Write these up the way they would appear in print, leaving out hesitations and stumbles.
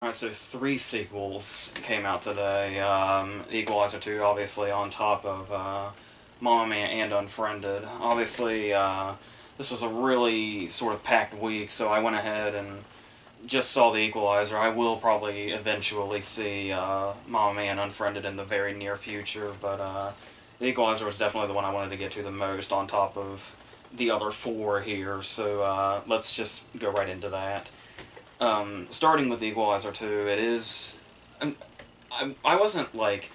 Alright, so three sequels came out today. Equalizer 2, obviously, on top of Mamma Mia and Unfriended. Obviously, this was a really sort of packed week, so I went ahead and just saw the Equalizer. I will probably eventually see Mamma Mia and Unfriended in the very near future, but the Equalizer was definitely the one I wanted to get to the most on top of the other four here, so let's just go right into that. Starting with the Equalizer 2, it is... I wasn't, like,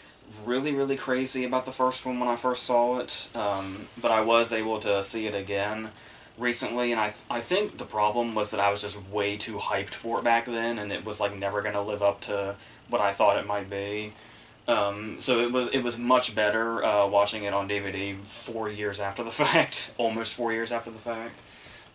really crazy about the first one when I first saw it, but I was able to see it again recently, and I think the problem was that I was just way too hyped for it back then, and it was, like, never going to live up to what I thought it might be. So it was much better watching it on DVD 4 years after the fact, almost 4 years after the fact.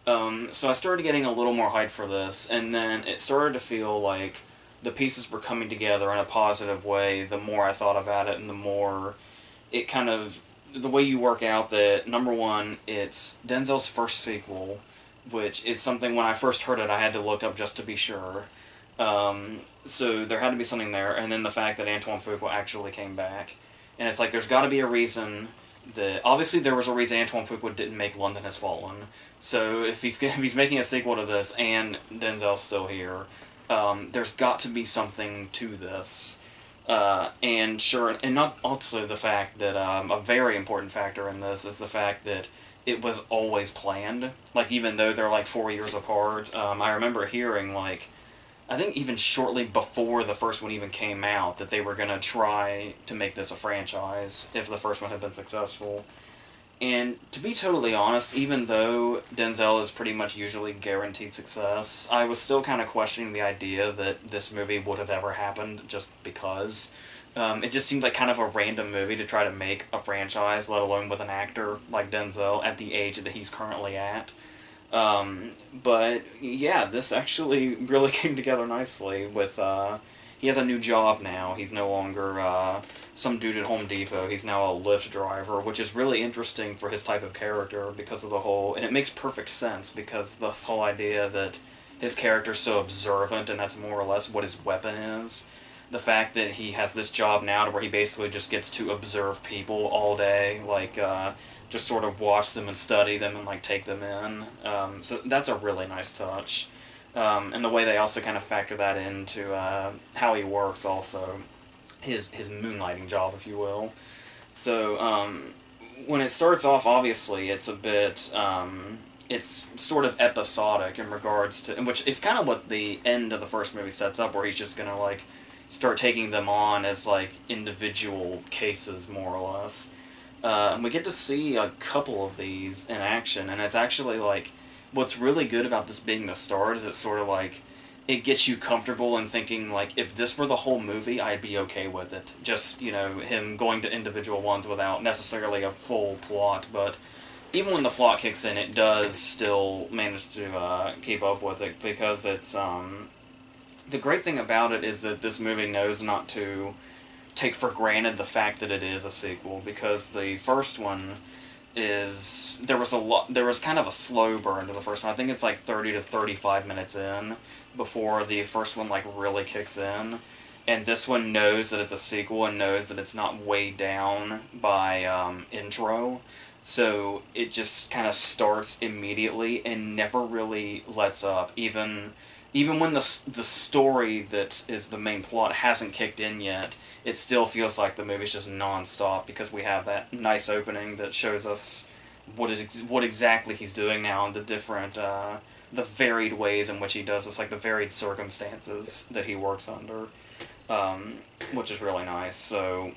So I started getting a little more hyped for this, and then it started to feel like the pieces were coming together in a positive way the more I thought about it, and the more it kind of... The way you work out that, number one, it's Denzel's first sequel, which is something when I first heard it I had to look up just to be sure. So there had to be something there, and then the fact that Antoine Fuqua actually came back. And it's like, there's got to be a reason that... Obviously there was a reason Antoine Fuqua didn't make London Has Fallen. So if he's making a sequel to this and Denzel's still here, there's got to be something to this. And sure, and not also the fact that a very important factor in this is the fact that it was always planned. Like, even though they're like 4 years apart, I remember hearing, like, I think even shortly before the first one even came out, that they were going to try to make this a franchise if the first one had been successful. And to be totally honest, even though Denzel is pretty much usually guaranteed success, I was still kind of questioning the idea that this movie would have ever happened just because. It just seemed like kind of a random movie to try to make a franchise, let alone with an actor like Denzel at the age that he's currently at. But yeah, this actually really came together nicely with, he has a new job now. He's no longer, some dude at Home Depot. He's now a Lyft driver, which is really interesting for his type of character because of the whole... And it makes perfect sense because this whole idea that his character's so observant and that's more or less what his weapon is. The fact that he has this job now to where he basically just gets to observe people all day, like, just sort of watch them and study them and, like, take them in. So that's a really nice touch. And the way they also kind of factor that into how he works also. His moonlighting job, if you will. So, when it starts off, obviously, it's a bit... it's sort of episodic in regards to... Which is kind of what the end of the first movie sets up, where he's just gonna, like, start taking them on as, like, individual cases, more or less. And we get to see a couple of these in action, and it's actually, like... What's really good about this being the start is it's sort of, like... It gets you comfortable in thinking, like, if this were the whole movie, I'd be okay with it. Just, you know, him going to individual ones without necessarily a full plot, but... Even when the plot kicks in, it does still manage to keep up with it, because it's, the great thing about it is that this movie knows not to take for granted the fact that it is a sequel, because the first one is... There was kind of a slow burn to the first one. I think it's like 30 to 35 minutes in before the first one, like, really kicks in. And this one knows that it's a sequel and knows that it's not weighed down by intro. So it just kind of starts immediately and never really lets up. Even when the story that is the main plot hasn't kicked in yet, it still feels like the movie's just non-stop, because we have that nice opening that shows us what exactly he's doing now, and the different, the varied ways in which he does this, like the varied circumstances that he works under, which is really nice. So,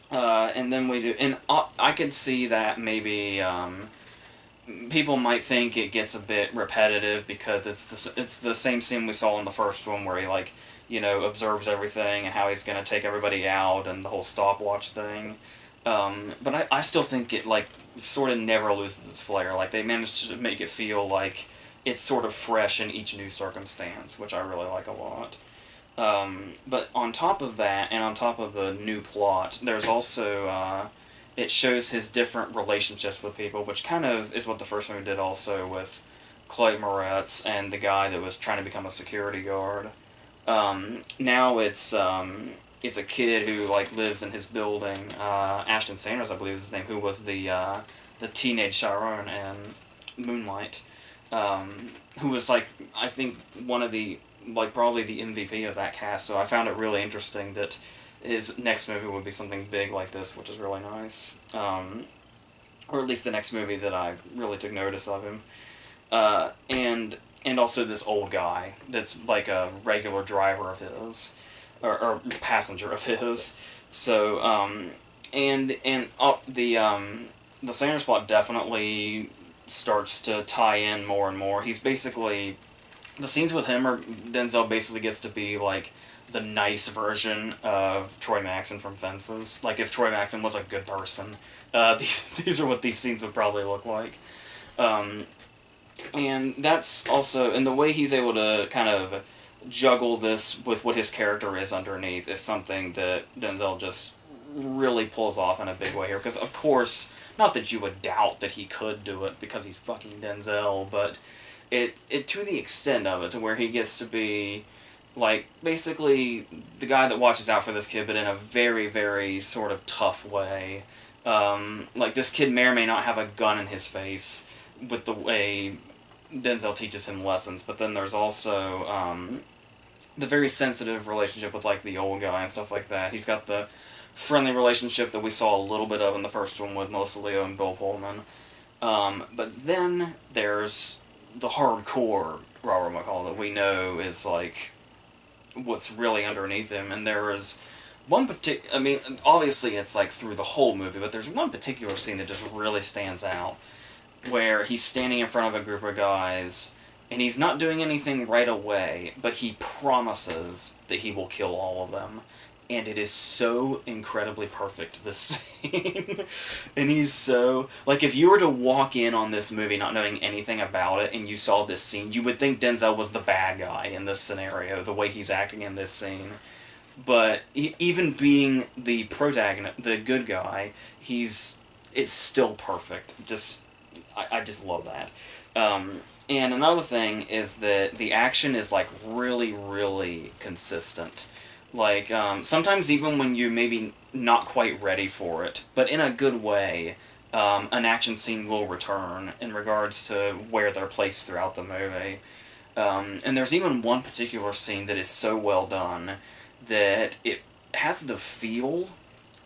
and then we do, and I could see that maybe, people might think it gets a bit repetitive because it's the same scene we saw in the first one where he, like, you know, observes everything and how he's going to take everybody out and the whole stopwatch thing. But I still think it, like, sort of never loses its flair. Like, they managed to make it feel like it's sort of fresh in each new circumstance, which I really like a lot. But on top of that, and on top of the new plot, there's also, it shows his different relationships with people, which kind of is what the first movie did also with Chloe Moretz and the guy that was trying to become a security guard. Now it's a kid who like lives in his building. Ashton Sanders, I believe is his name, who was the teenage Chiron in Moonlight, who was like I think one of the like probably the MVP of that cast. So I found it really interesting that his next movie would be something big like this, which is really nice. Or at least the next movie that I really took notice of him. And also this old guy that's like a regular driver of his, or passenger of his. So the Sanders plot definitely starts to tie in more and more. He's basically the scenes with him are Denzel basically gets to be like the nice version of Troy Maxon from Fences. Like if Troy Maxon was a good person, these are what these scenes would probably look like. Um, and that's also, and the way he's able to kind of juggle this with what his character is underneath is something that Denzel just really pulls off in a big way here. Because, of course, not that you would doubt that he could do it because he's fucking Denzel, but it to the extent of it, to where he gets to be, like, basically the guy that watches out for this kid, but in a very, very sort of tough way. Like, this kid may or may not have a gun in his face with the way Denzel teaches him lessons, but then there's also the very sensitive relationship with like the old guy and stuff like that. He's got the friendly relationship that we saw a little bit of in the first one with Melissa Leo and Bill Pullman. But then there's the hardcore Robert McCall that we know is like what's really underneath him, and there is one particular. I mean, obviously it's like through the whole movie, but there's one particular scene that just really stands out where he's standing in front of a group of guys, and he's not doing anything right away, but he promises that he will kill all of them. And it is so incredibly perfect, this scene. And he's so... Like, if you were to walk in on this movie not knowing anything about it, and you saw this scene, you would think Denzel was the bad guy in this scenario, the way he's acting in this scene. But even being the protagonist, the good guy, it's still perfect. I just love that. And another thing is that the action is, like, really, really consistent. Like, sometimes even when you're maybe not quite ready for it, but in a good way, an action scene will return in regards to where they're placed throughout the movie. And there's even one particular scene that is so well done that it has the feel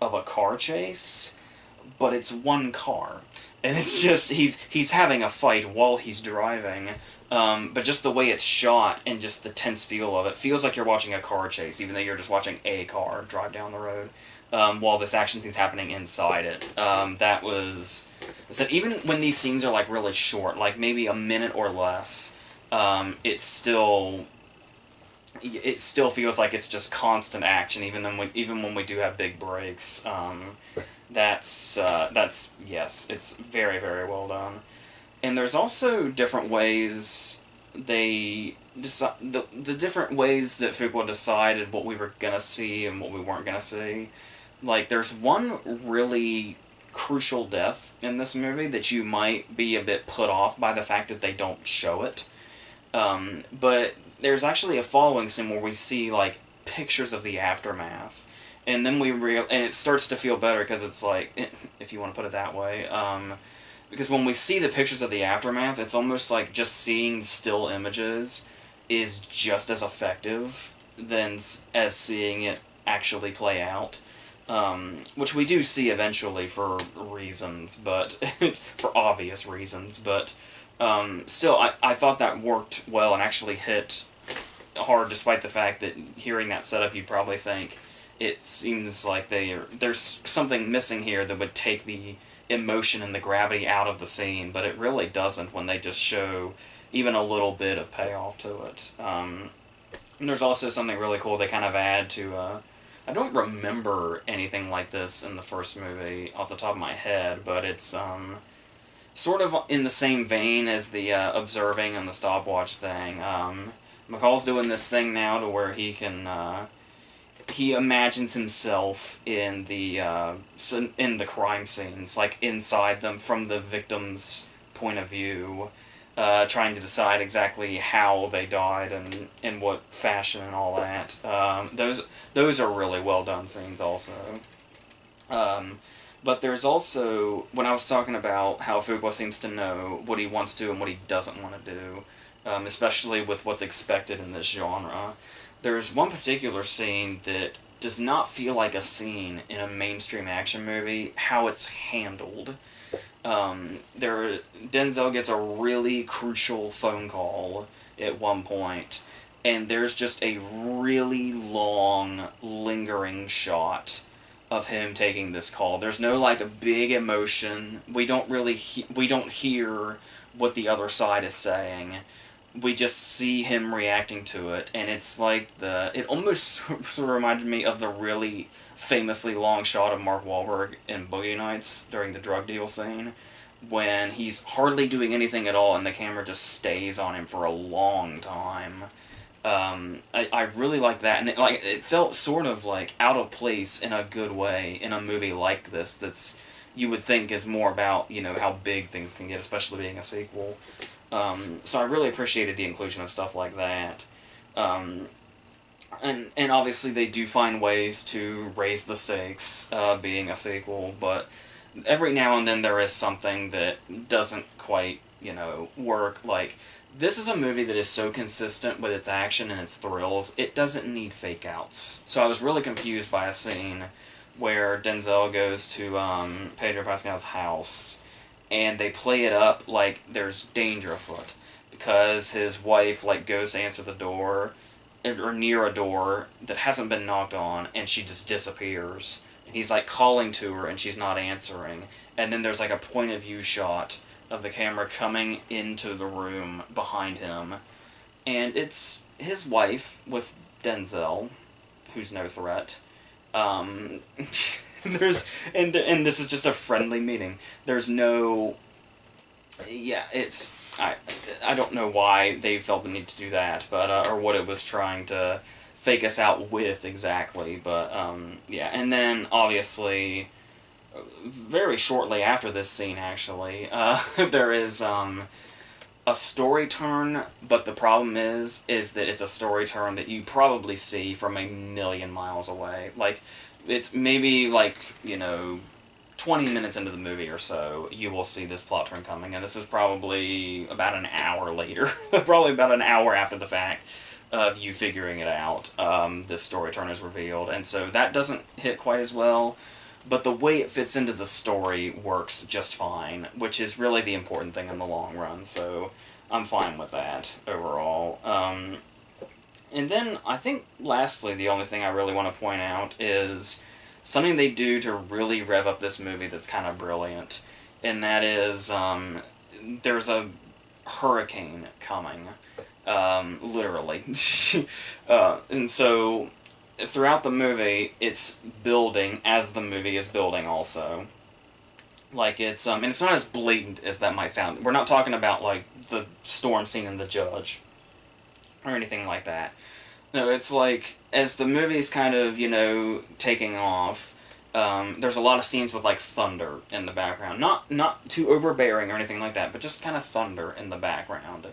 of a car chase, but it's one car. And it's just, he's having a fight while he's driving, but just the way it's shot and just the tense feel of it feels like you're watching a car chase, even though you're just watching a car drive down the road, while this action scene's happening inside it. That was... I said, even when these scenes are, like, really short, like maybe a minute or less, it still feels like it's just constant action, even when we do have big breaks. That's yes, it's very, very well done. And there's also different ways the different ways that Fuqua decided what we were gonna see and what we weren't gonna see. Like, there's one really crucial death in this movie that you might be a bit put off by the fact that they don't show it. But there's actually a following scene where we see, like, pictures of the aftermath. And then and it starts to feel better because it's like, if you want to put it that way, because when we see the pictures of the aftermath, it's almost like just seeing still images is just as effective as seeing it actually play out. Which we do see eventually for reasons, but for obvious reasons, but still, I thought that worked well and actually hit hard, despite the fact that hearing that setup, you'd probably think it seems like there's something missing here that would take the emotion and the gravity out of the scene, but it really doesn't when they just show even a little bit of payoff to it. And there's also something really cool they kind of add to... I don't remember anything like this in the first movie off the top of my head, but it's sort of in the same vein as the observing and the stopwatch thing. McCall's doing this thing now to where he can... he imagines himself in the crime scenes, like inside them, from the victim's point of view, trying to decide exactly how they died and in what fashion and all that. Those are really well done scenes also. Um, but there's also, when I was talking about how Fuqua seems to know what he wants to and what he doesn't want to do, especially with what's expected in this genre, there's one particular scene that does not feel like a scene in a mainstream action movie, how it's handled. Denzel gets a really crucial phone call at one point, and there's just a really long, lingering shot of him taking this call. There's no like a big emotion. We don't hear what the other side is saying. We just see him reacting to it, and it's like it almost sort of reminded me of the really famously long shot of Mark Wahlberg in Boogie Nights during the drug deal scene, when he's hardly doing anything at all and the camera just stays on him for a long time. I really like that, and it felt sort of like out of place in a good way in a movie like this that's you would think is more about, how big things can get, especially being a sequel. So I really appreciated the inclusion of stuff like that. And obviously they do find ways to raise the stakes, being a sequel, but every now and then there is something that doesn't quite, work. Like, this is a movie that is so consistent with its action and its thrills, it doesn't need fake outs. So I was really confused by a scene where Denzel goes to Pedro Pascal's house, and they play it up like there's danger afoot, because his wife, goes to answer the door, or near a door that hasn't been knocked on, and she just disappears. And he's, calling to her, and she's not answering. And then there's, a point-of-view shot of the camera coming into the room behind him. And it's his wife with Denzel, who's no threat. There's and this is just a friendly meeting. There's no... Yeah, it's... I don't know why they felt the need to do that, but or what it was trying to fake us out with exactly, but yeah. And then, obviously, very shortly after this scene, actually, there is a story turn, but the problem is that it's a story turn that you probably see from a million miles away. It's maybe, 20 minutes into the movie or so, you will see this plot turn coming, and this is probably about an hour later, probably about an hour after the fact of you figuring it out, this story turn is revealed, and so that doesn't hit quite as well, but the way it fits into the story works just fine, which is really the important thing in the long run, so I'm fine with that overall. And then, I think, lastly, the only thing I really want to point out is something they do to really rev up this movie that's kind of brilliant, and that is, there's a hurricane coming, literally. And so, throughout the movie, it's building as the movie is building also. And it's not as blatant as that might sound. We're not talking about, the storm scene in The Judge, or anything like that. No, it's as the movie's kind of, taking off, there's a lot of scenes with, thunder in the background. Not too overbearing or anything like that, but just kind of thunder in the background.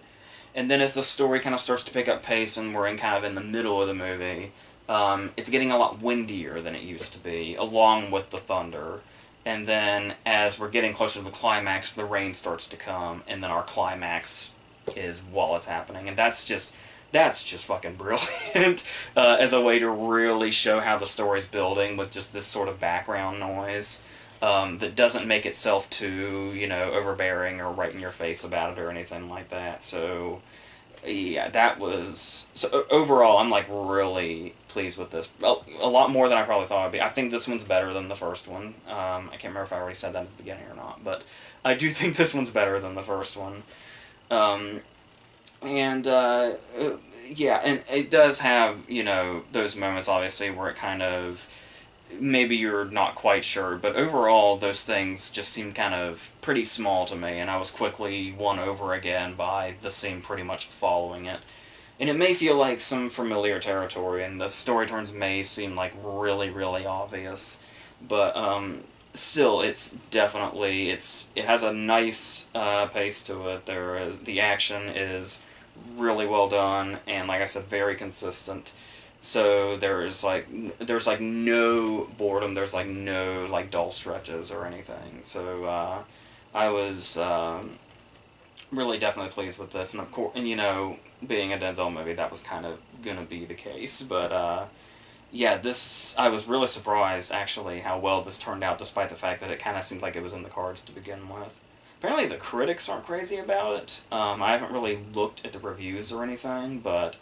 And then as the story kind of starts to pick up pace and we're kind of in the middle of the movie, it's getting a lot windier than it used to be, along with the thunder. And then as we're getting closer to the climax, the rain starts to come, and then our climax is while it's happening. And that's just fucking brilliant as a way to really show how the story's building with just this sort of background noise that doesn't make itself too, overbearing or right in your face about it or anything like that. So, yeah, that was... So, overall, I'm, really pleased with this. A lot more than I probably thought it would be. I think this one's better than the first one. I can't remember if I already said that at the beginning or not, but I do think this one's better than the first one. Yeah, and it does have, those moments, obviously, where it kind of, maybe you're not quite sure, but overall, those things just seemed kind of pretty small to me, and I was quickly won over again by the scene pretty much following it. And it may feel like some familiar territory, and the story turns may seem, really, really obvious, but, still, it's definitely, it has a nice pace to it. The action is really well done, and like I said, very consistent. So there's like no boredom. There's like no like dull stretches or anything. So I was really definitely pleased with this, and of course, and being a Denzel movie, that was kind of gonna be the case. But yeah, this I was really surprised actually how well this turned out, despite the fact that it kind of seemed like it was in the cards to begin with. Apparently, the critics aren't crazy about it. I haven't really looked at the reviews or anything, but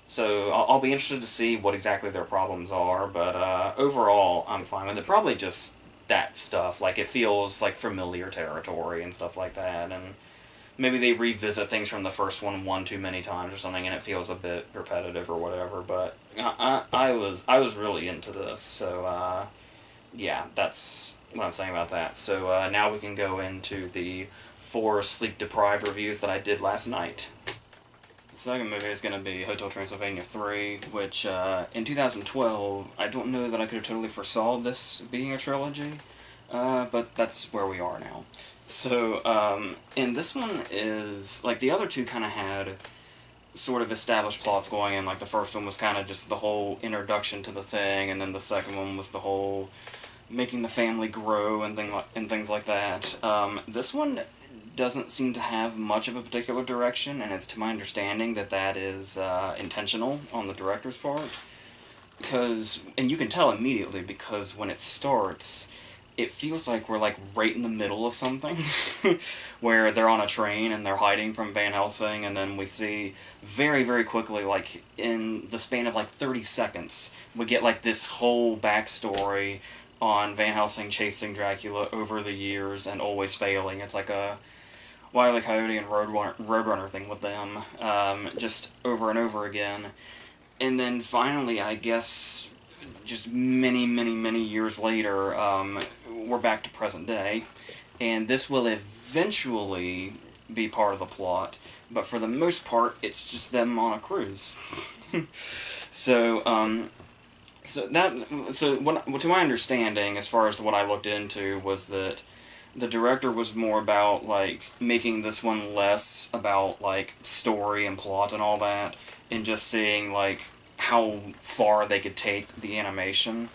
so I'll be interested to see what exactly their problems are. But overall, I'm fine with it. Probably just that stuff, like it feels like familiar territory and stuff like that, and maybe they revisit things from the first one too many times or something, and it feels a bit repetitive or whatever. But I was really into this, so yeah, that's what I'm saying about that. So now we can go into the 4 sleep deprived reviews that I did last night. The second movie is going to be Hotel Transylvania 3, which in 2012, I don't know that I could have totally foresaw this being a trilogy, but that's where we are now. So, and this one is, like, the other two kind of had sort of established plots going in. Like, the first one was kind of just the whole introduction to the thing, and then the second one was the whole making the family grow and things like that. This one doesn't seem to have much of a particular direction, and it's to my understanding that that is intentional on the director's part. Because, and you can tell immediately, because when it starts, it feels like we're like right in the middle of something where they're on a train and they're hiding from Van Helsing, and then we see very, very quickly, like in the span of like 30 seconds, we get like this whole backstory on Van Helsing chasing Dracula over the years and always failing. It's like a Wile E. Coyote and Roadrunner thing with them, just over and over again. And then finally, I guess, just many, many, many years later, we're back to present day, and this will eventually be part of the plot, but for the most part, it's just them on a cruise. So, to my understanding, as far as what I looked into, was that the director was more about, like, making this one less about, like, story and plot and all that, and just seeing, like, how far they could take the animation,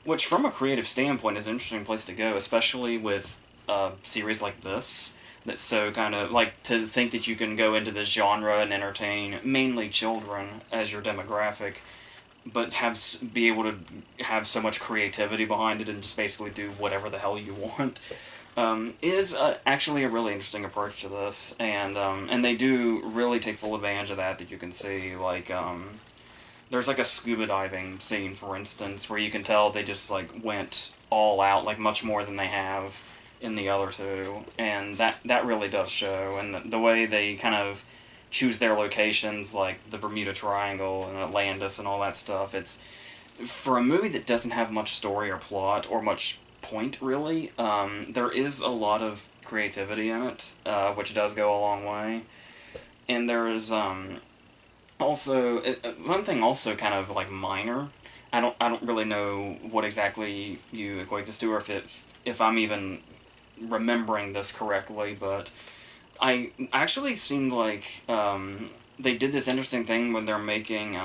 which, from a creative standpoint, is an interesting place to go, especially with a series like this, that's so kind of, like, to think that you can go into this genre and entertain mainly children as your demographic, but be able to have so much creativity behind it and just basically do whatever the hell you want, is actually a really interesting approach to this, and they do really take full advantage of that you can see, like, there's like a scuba diving scene, for instance, where you can tell they just like went all out, like much more than they have in the other two, and that really does show, and the way they kind of choose their locations, like the Bermuda Triangle and Atlantis and all that stuff, it's, for a movie that doesn't have much story or plot or much point, really, there is a lot of creativity in it, which does go a long way. And there's also one thing also kind of like minor. I don't really know what exactly you equate this to, or if I'm even remembering this correctly, but I actually seemed like they did this interesting thing when they're making,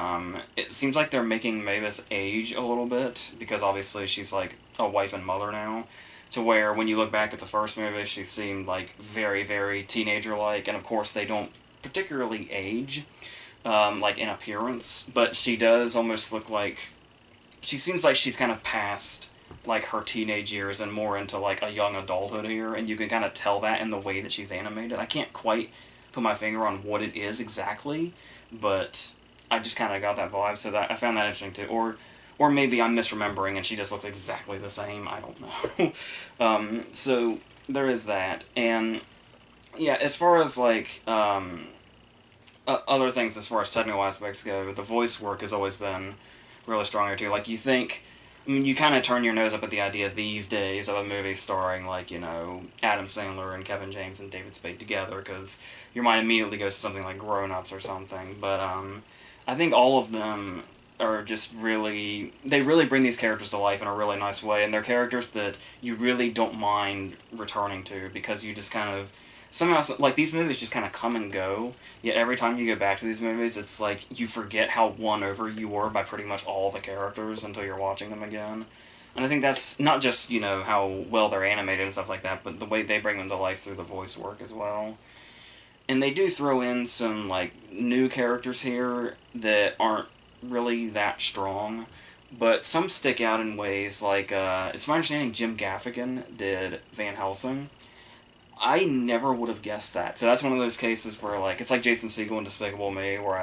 it seems like they're making Mavis age a little bit, because obviously she's like a wife and mother now, to where when you look back at the first movie, she seemed like very, very teenager-like, and of course they don't particularly age, like in appearance, but she does almost look like, she seems like she's kind of past like her teenage years and more into like a young adulthood here, and you can kind of tell that in the way that she's animated. I can't quite put my finger on what it is exactly, but I just kind of got that vibe, so that I found that interesting too. Or maybe I'm misremembering and she just looks exactly the same. I don't know. So there is that, and yeah, as far as like other things, as far as technical aspects go, the voice work has always been really strong here too. Like, you think, I mean, you kind of turn your nose up at the idea these days of a movie starring, like, you know, Adam Sandler and Kevin James and David Spade together, because your mind immediately goes to something like Grown Ups or something. But I think all of them are just really, they really bring these characters to life in a really nice way, and they're characters that you really don't mind returning to, because you just kind of, somehow, like, these movies just kind of come and go, yet every time you go back to these movies, it's like you forget how won over you were by pretty much all the characters until you're watching them again. And I think that's not just, you know, how well they're animated and stuff like that, but the way they bring them to life through the voice work as well. And they do throw in some, like, new characters here that aren't really that strong, but some stick out in ways like, it's my understanding Jim Gaffigan did Van Helsing. I never would have guessed that. So that's one of those cases where, like, it's like Jason Segel in Despicable Me, where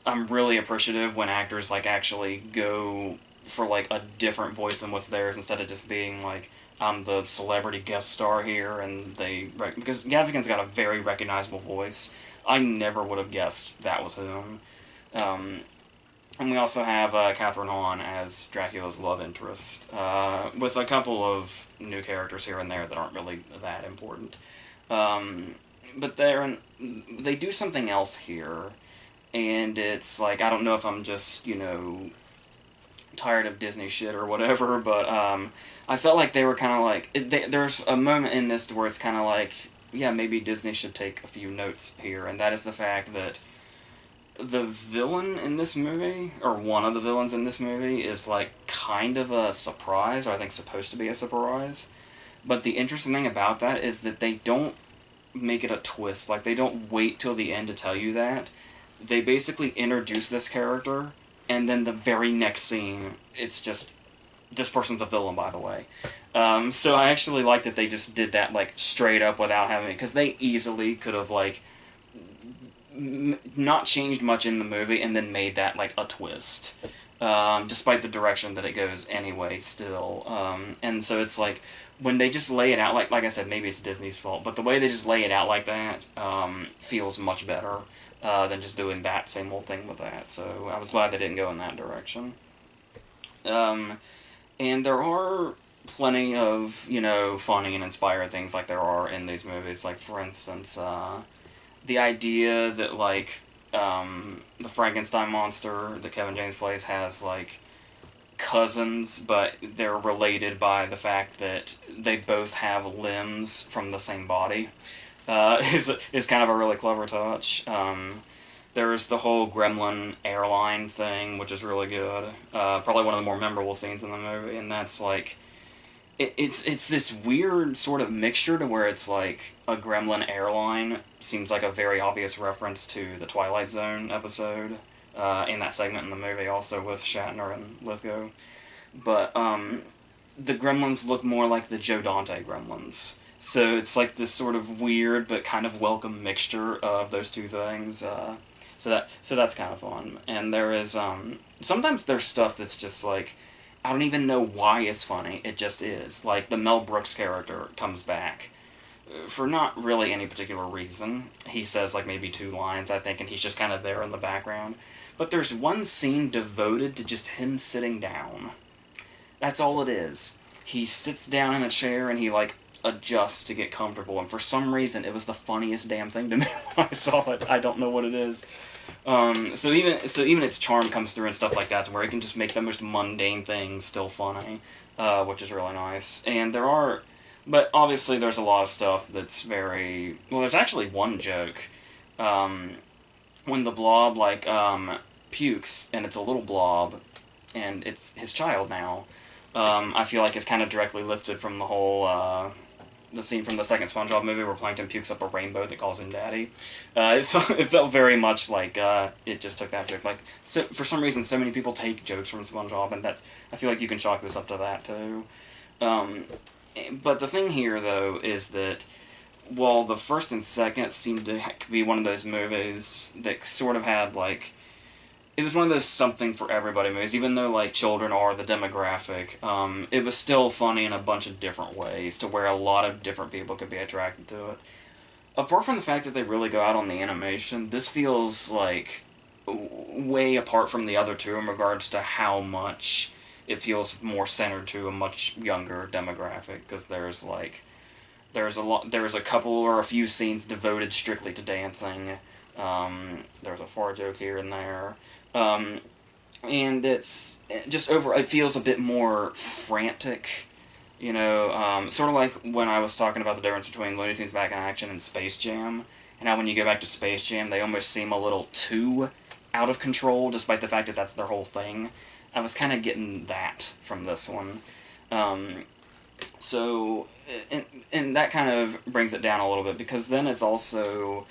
I'm really appreciative when actors, like, actually go for, like, a different voice than what's theirs, instead of just being, like, I'm the celebrity guest star here, and because Gaffigan's got a very recognizable voice. I never would have guessed that was him. Um, and we also have Catherine Hahn as Dracula's love interest, with a couple of new characters here and there that aren't really that important. But they do something else here, and it's like, I don't know if I'm just, you know, tired of Disney shit or whatever, but I felt like they were kind of like, there's a moment in this where it's kind of like, yeah, maybe Disney should take a few notes here, and that is the fact that the villain in this movie, or one of the villains in this movie, is like kind of a surprise, or I think supposed to be a surprise. But the interesting thing about that is that they don't make it a twist. Like, they don't wait till the end to tell you that. They basically introduce this character, and then the very next scene, it's just, this person's a villain, by the way. So I actually like that they just did that, like, straight up without having, because they easily could have, like, not changed much in the movie and then made that, like, a twist. Despite the direction that it goes anyway, still. And so it's like, when they just lay it out, like I said, maybe it's Disney's fault, but the way they just lay it out like that feels much better than just doing that same old thing with that. So I was glad they didn't go in that direction. And there are plenty of, you know, funny and inspiring things like there are in these movies. Like, for instance, the idea that, like, the Frankenstein monster that Kevin James plays has, like, cousins, but they're related by the fact that they both have limbs from the same body, is kind of a really clever touch. There's the whole Gremlin airline thing, which is really good. Probably one of the more memorable scenes in the movie, and that's like, it's this weird sort of mixture to where it's like a Gremlin airline seems like a very obvious reference to the Twilight Zone episode, in that segment in the movie, also with Shatner and Lithgow. But the Gremlins look more like the Joe Dante Gremlins. So it's like this sort of weird but kind of welcome mixture of those two things. So that's kind of fun. And there is sometimes there's stuff that's just like, I don't even know why it's funny. It just is. Like, the Mel Brooks character comes back for not really any particular reason. He says, like, maybe 2 lines, I think, and he's just kind of there in the background. But there's one scene devoted to just him sitting down. That's all it is. He sits down in a chair and he, like, adjusts to get comfortable, and for some reason it was the funniest damn thing to me when I saw it. I don't know what it is. So even its charm comes through and stuff like that, to where it can just make the most mundane things still funny, which is really nice. And but obviously there's a lot of stuff that's very, well, there's actually one joke, when the blob, like, pukes, and it's a little blob, and it's his child now, I feel like it's kind of directly lifted from the whole, the scene from the second SpongeBob movie where Plankton pukes up a rainbow that calls him Daddy. It felt very much like it just took that joke. Like, so for some reason, so many people take jokes from SpongeBob, and I feel like you can chalk this up to that too. But the thing here, though, is that while the first and second seemed to be one of those movies that sort of had, like, it was one of those something for everybody movies, even though, like, children are the demographic, it was still funny in a bunch of different ways, to where a lot of different people could be attracted to it. Apart from the fact that they really go out on the animation, this feels, like, way apart from the other two in regards to how much it feels more centered to a much younger demographic, because there's a couple or a few scenes devoted strictly to dancing. There's a fart joke here and there. and it's just it feels a bit more frantic, you know, sort of like when I was talking about the difference between Looney Tunes Back in Action and Space Jam, and how when you go back to Space Jam, they almost seem a little too out of control, despite the fact that that's their whole thing. I was kind of getting that from this one. Um, so, and that kind of brings it down a little bit, because then it's also,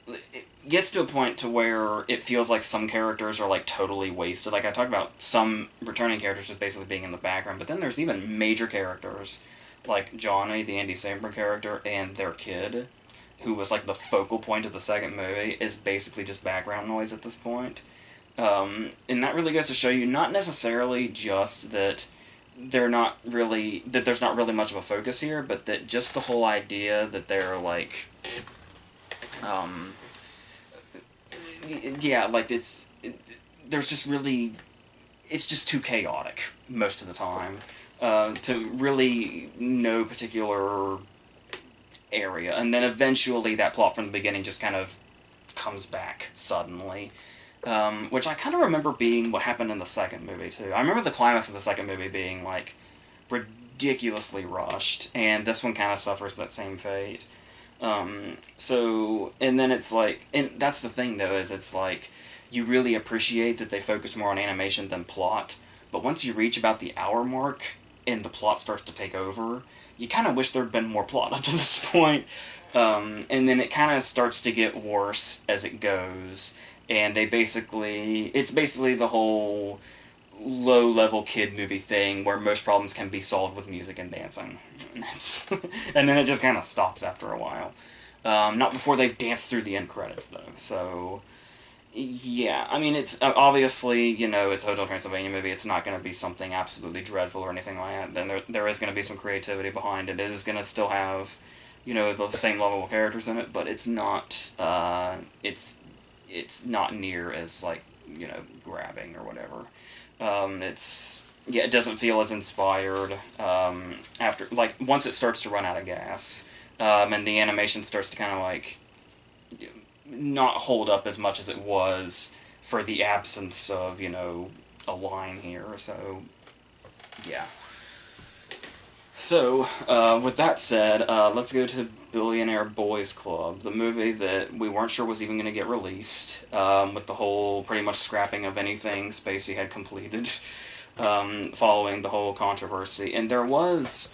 it gets to a point to where it feels like some characters are like totally wasted. Like I talked about some returning characters just basically being in the background, but then there's even major characters like Johnny, the Andy Samberg character, and their kid, who was like the focal point of the second movie, is basically just background noise at this point. And that really goes to show you not necessarily just that there's not really much of a focus here, but that just the whole idea that they're like, um, yeah, like there's just really, it's just too chaotic most of the time to really no particular area, and then eventually that plot from the beginning just kind of comes back suddenly. Which I kind of remember being what happened in the second movie, too. I remember the climax of the second movie being, like, ridiculously rushed, and this one kind of suffers that same fate. And then it's like, and that's the thing, though, is it's like, you really appreciate that they focus more on animation than plot, but once you reach about the hour mark, and the plot starts to take over, you kind of wish there'd been more plot up to this point. And then it kind of starts to get worse as it goes, and it's basically the whole low-level kid movie thing where most problems can be solved with music and dancing. And then it just kind of stops after a while. Not before they've danced through the end credits, though. So, yeah, I mean, it's obviously, you know, it's a Hotel Transylvania movie. It's not going to be something absolutely dreadful or anything like that. Then there is going to be some creativity behind it. It is going to still have, you know, the same level of characters in it, but it's not, it's not near as, like, you know, grabbing or whatever. It doesn't feel as inspired after, like, once it starts to run out of gas, and the animation starts to kind of, like, not hold up as much as it was for the absence of, you know, a line here, so, yeah. So, with that said, let's go to Billionaire Boys Club, the movie that we weren't sure was even going to get released, with the whole pretty much scrapping of anything Spacey had completed, following the whole controversy. And there was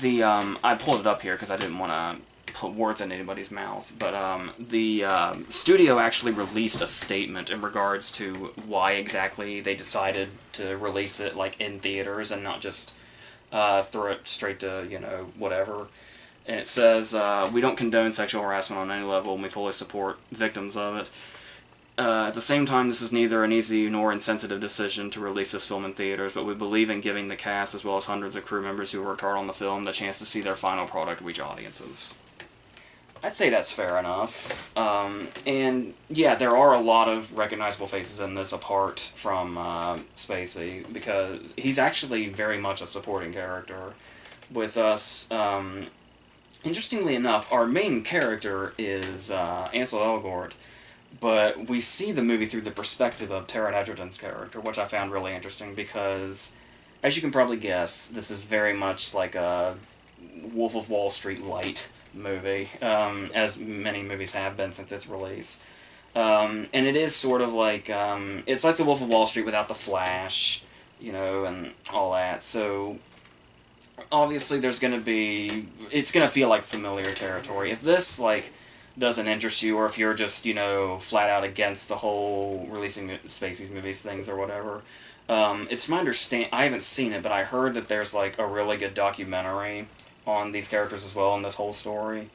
I pulled it up here because I didn't want to put words in anybody's mouth, but the studio actually released a statement in regards to why exactly they decided to release it, like, in theaters and not just throw it straight to, you know, whatever. And it says, we don't condone sexual harassment on any level, and we fully support victims of it. At the same time, this is neither an easy nor insensitive decision to release this film in theaters, but we believe in giving the cast, as well as hundreds of crew members who worked hard on the film, the chance to see their final product reach audiences. I'd say that's fair enough. And yeah, there are a lot of recognizable faces in this apart from Spacey, because he's actually very much a supporting character with us. Interestingly enough, our main character is Ansel Elgort, but we see the movie through the perspective of Taron Egerton's character, which I found really interesting because, as you can probably guess, this is very much like a Wolf of Wall Street light movie, as many movies have been since its release. And it is sort of like, it's like the Wolf of Wall Street without the Flash, you know, and all that. So, obviously it's going to feel like familiar territory. If this, like, doesn't interest you, or if you're just, you know, flat out against the whole releasing Spacey's movies things or whatever, it's my understanding, I haven't seen it, but I heard that there's, like, a really good documentary on these characters as well in this whole story.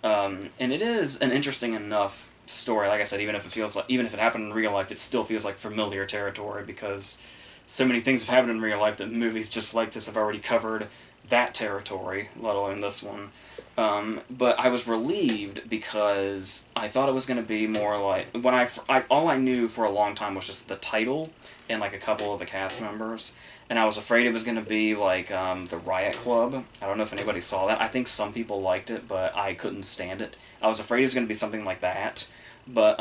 And it is an interesting enough story. Like I said, even if it happened in real life, it still feels like familiar territory because so many things have happened in real life that movies just like this have already covered that territory, let alone this one. But I was relieved because I thought it was going to be more like, all I knew for a long time was just the title and, like, a couple of the cast members, and I was afraid it was going to be like the Riot Club. I don't know if anybody saw that. I think some people liked it, but I couldn't stand it. I was afraid it was going to be something like that, but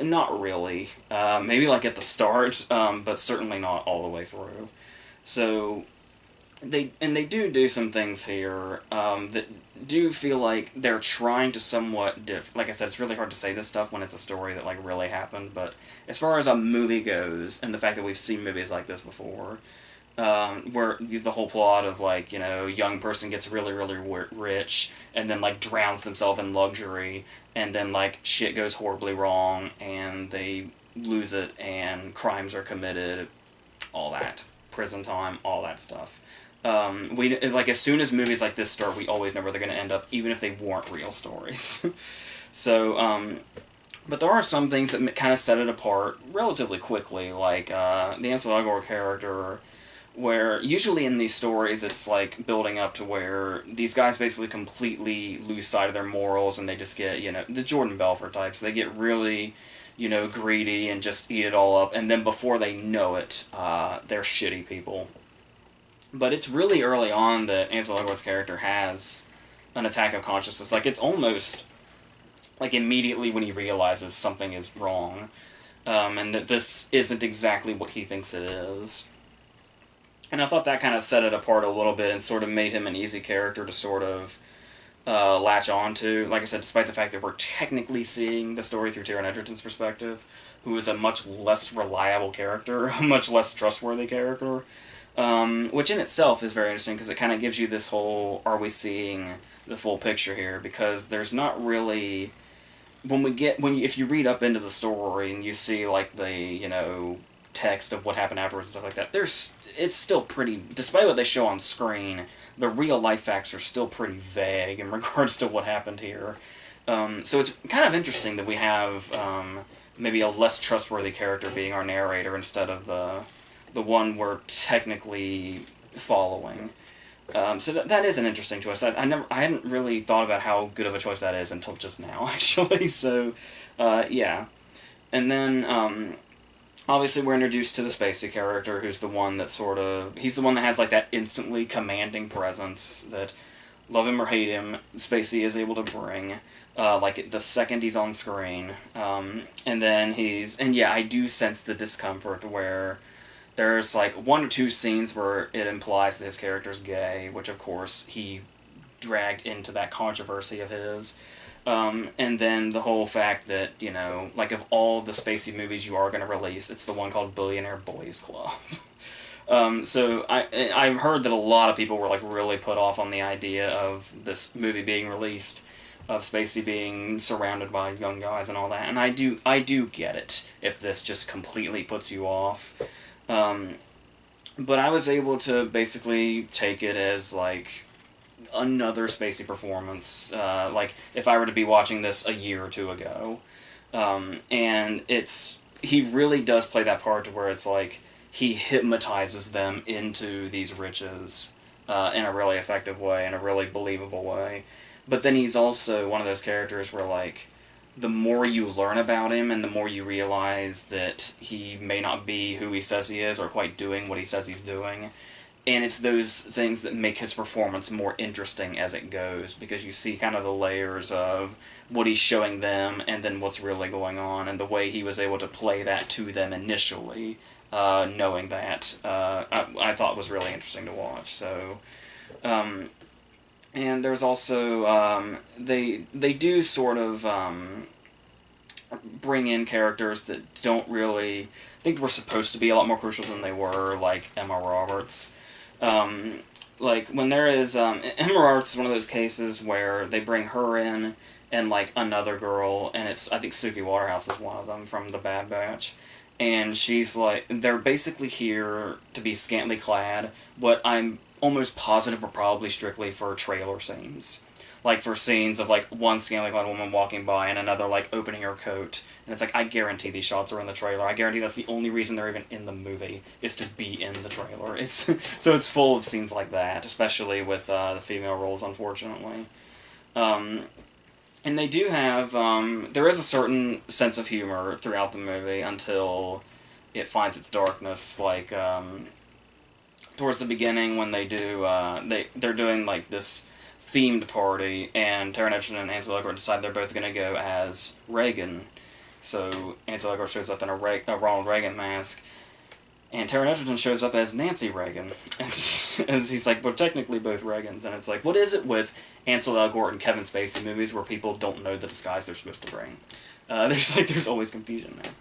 not really. Maybe like at the start, but certainly not all the way through. So they do some things here that do feel like they're trying to somewhat like I said, it's really hard to say this stuff when it's a story that like really happened. But as far as a movie goes, and the fact that we've seen movies like this before, where the whole plot of like young person gets really rich and then like drowns themselves in luxury, and then like shit goes horribly wrong and they lose it and crimes are committed, all that prison time, all that stuff. We like as soon as movies like this start, we always know where they're going to end up, even if they weren't real stories. So, but there are some things that kind of set it apart relatively quickly, like the Ansel Elgort character, where usually in these stories it's like building up to where these guys basically completely lose sight of their morals and they just get, the Jordan Belfort types. They get really, greedy and just eat it all up, and then before they know it, they're shitty people. But it's really early on that Ansel Elgort's character has an attack of consciousness. Like, it's almost like immediately when he realizes something is wrong, and that this isn't exactly what he thinks it is. And I thought that kind of set it apart a little bit and sort of made him an easy character to sort of latch on to. Like I said, despite the fact that we're technically seeing the story through Taron Egerton's perspective, who is a much less reliable character, a much less trustworthy character, which in itself is very interesting because it kind of gives you this whole, are we seeing the full picture here? Because there's not really, if you read up into the story and you see like the text of what happened afterwards and stuff like that, it's still pretty, despite what they show on screen, the real life facts are still pretty vague in regards to what happened here. So it's kind of interesting that we have maybe a less trustworthy character being our narrator instead of the one we're technically following. So that is an interesting choice. I hadn't really thought about how good of a choice that is until just now, actually. So, yeah. And then, obviously we're introduced to the Spacey character, who's the one that he's the one that has like that instantly commanding presence that, love him or hate him, Spacey is able to bring, like the second he's on screen. And then I do sense the discomfort where there's like one or two scenes where it implies that his character's gay, which of course he dragged into that controversy of his. And then the whole fact that, like of all the Spacey movies you are going to release, it's the one called Billionaire Boys Club. So I've heard that a lot of people were like really put off on the idea of this movie being released, of Spacey being surrounded by young guys and all that, and I do get it if this just completely puts you off. But I was able to basically take it as like another Spacey performance, like if I were to be watching this a year or two ago. And he really does play that part to where it's like he hypnotizes them into these riches in a really effective way, in a really believable way. But then he's also one of those characters where like the more you learn about him and the more you realize that he may not be who he says he is or quite doing what he says he's doing. And it's those things that make his performance more interesting as it goes, because you see kind of the layers of what he's showing them and then what's really going on, and the way he was able to play that to them initially, knowing that, I thought was really interesting to watch. So, and there's also, they do sort of bring in characters that don't really, I think were supposed to be a lot more crucial than they were, like Emma Roberts. Like, when there is, Emma Roberts is one of those cases where they bring her in and, like, another girl, and I think Suki Waterhouse is one of them from The Bad Batch. And she's like, they're basically here to be scantily clad, but I'm almost positive are probably strictly for trailer scenes. Like, for scenes of, like, one scantily clad woman walking by and another, like, opening her coat. And it's like, I guarantee these shots are in the trailer. I guarantee that's the only reason they're even in the movie, is to be in the trailer. So it's full of scenes like that, especially with the female roles, unfortunately. And they do have, there is a certain sense of humor throughout the movie until it finds its darkness, like, towards the beginning when they do, they're doing, like, this themed party, and Taron Egerton and Ansel Elgort decide they're both going to go as Reagan. So Ansel Elgort shows up in a Ronald Reagan mask, and Taron Egerton shows up as Nancy Reagan. And he's like, we're technically both Reagans. And it's like, what is it with Ansel Elgort and Kevin Spacey movies where people don't know the disguise they're supposed to bring? There's always confusion there.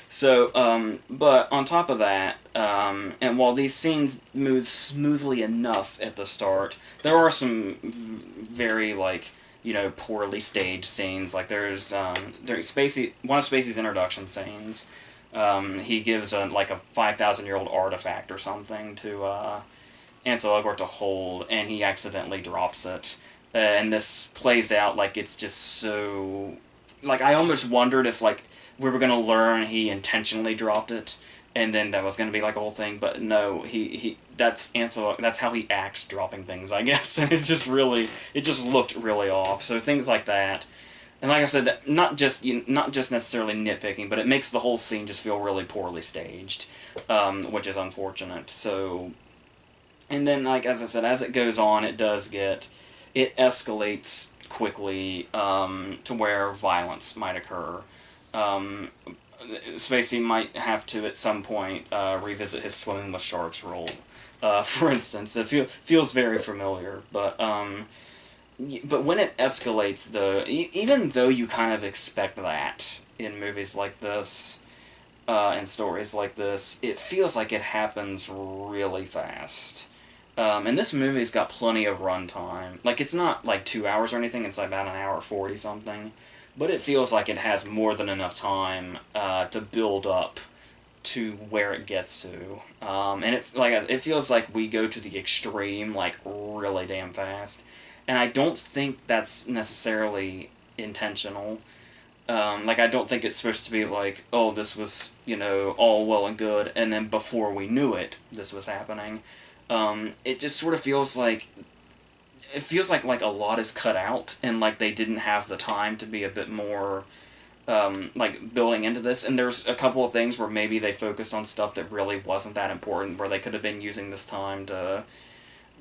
So, but on top of that, and while these scenes move smoothly enough at the start, there are some very, like, poorly staged scenes. Like, there's Spacey, one of Spacey's introduction scenes. He gives like a 5,000-year-old artifact or something to Ansel Elgort to hold, and he accidentally drops it. And this plays out like it's just so... Like, I almost wondered if, like, we were going to learn he intentionally dropped it, and then that was going to be, like, a whole thing, but no, that's Ansel, that's how he acts dropping things, I guess, and it just looked really off, so things like that. And like I said, not just necessarily nitpicking, but it makes the whole scene just feel really poorly staged, which is unfortunate. So, and then, like, as I said, as it goes on, it escalates quickly to where violence might occur. Spacey might have to, at some point, revisit his swimming with sharks role. For instance, it feels very familiar, but when it escalates, though, even though you kind of expect that in movies like this, and stories like this, it feels like it happens really fast. And this movie's got plenty of runtime. Like, it's not like 2 hours or anything, it's like about an hour 40 something. But it feels like it has more than enough time to build up to where it gets to. And it feels like we go to the extreme, like, really damn fast. And I don't think that's necessarily intentional. I don't think it's supposed to be like, oh, this was, all well and good, and then before we knew it, this was happening. It just sort of feels like... It feels like a lot is cut out, and, like, they didn't have the time to be a bit more, building into this. And there's a couple of things where maybe they focused on stuff that really wasn't that important, where they could have been using this time to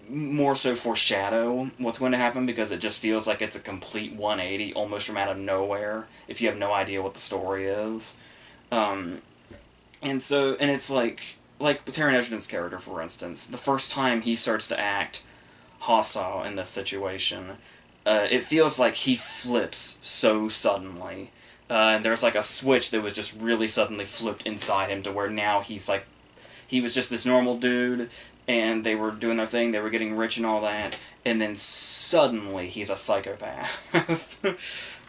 more so foreshadow what's going to happen, because it just feels like it's a complete 180 almost from out of nowhere if you have no idea what the story is. And it's like Taron Egerton's character, for instance, the first time he starts to act hostile in this situation, it feels like he flips so suddenly. And there's like a switch that was just really suddenly flipped inside him to where now he was just this normal dude, and they were doing their thing, they were getting rich and all that, and then suddenly he's a psychopath.